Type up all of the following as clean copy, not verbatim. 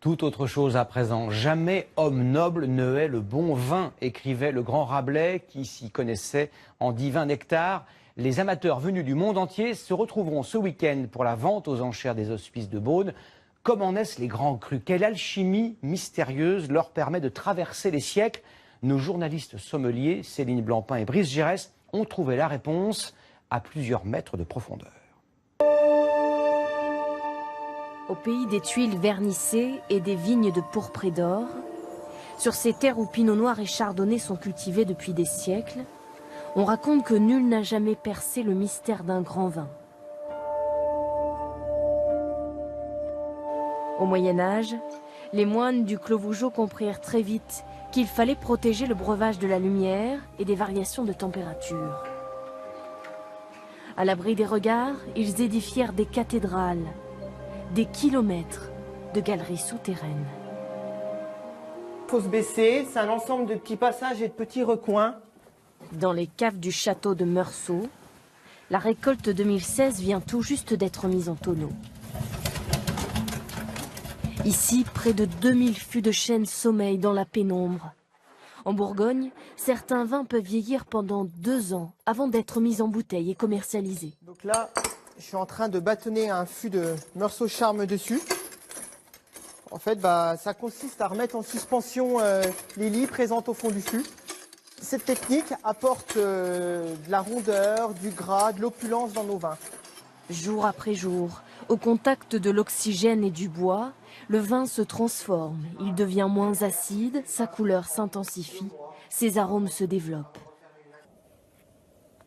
Tout autre chose à présent. Jamais homme noble ne hait le bon vin, écrivait le grand Rabelais qui s'y connaissait en divin nectar. Les amateurs venus du monde entier se retrouveront ce week-end pour la vente aux enchères des Hospices de Beaune. Comment naissent les grands crus? Quelle alchimie mystérieuse leur permet de traverser les siècles? Nos journalistes sommeliers, Céline Blancpain et Brice Giresse, ont trouvé la réponse à plusieurs mètres de profondeur. Au pays des tuiles vernissées et des vignes de pourpre et d'or, sur ces terres où pinot noir et chardonnay sont cultivés depuis des siècles, on raconte que nul n'a jamais percé le mystère d'un grand vin. Au Moyen-Âge, les moines du Clos Vougeot comprirent très vite qu'il fallait protéger le breuvage de la lumière et des variations de température. À l'abri des regards, ils édifièrent des cathédrales, des kilomètres de galeries souterraines. Il faut se baisser, c'est un ensemble de petits passages et de petits recoins. Dans les caves du château de Meursault, la récolte 2016 vient tout juste d'être mise en tonneau. Ici, près de 2000 fûts de chêne sommeillent dans la pénombre. En Bourgogne, certains vins peuvent vieillir pendant 2 ans avant d'être mis en bouteille et commercialisés. Donc là, je suis en train de bâtonner un fût de Meursault Charme dessus. En fait, ça consiste à remettre en suspension les lits présentes au fond du fût. Cette technique apporte de la rondeur, du gras, de l'opulence dans nos vins. Jour après jour, au contact de l'oxygène et du bois, le vin se transforme. Il devient moins acide, sa couleur s'intensifie, ses arômes se développent.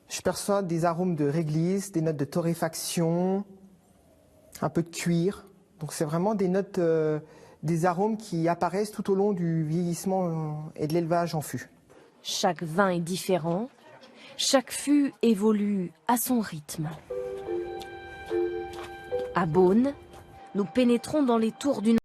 Je perçois des arômes de réglisse, des notes de torréfaction, un peu de cuir. Donc c'est vraiment des notes, des arômes qui apparaissent tout au long du vieillissement et de l'élevage en fût. Chaque vin est différent, chaque fût évolue à son rythme. À Beaune, nous pénétrons dans les tours d'une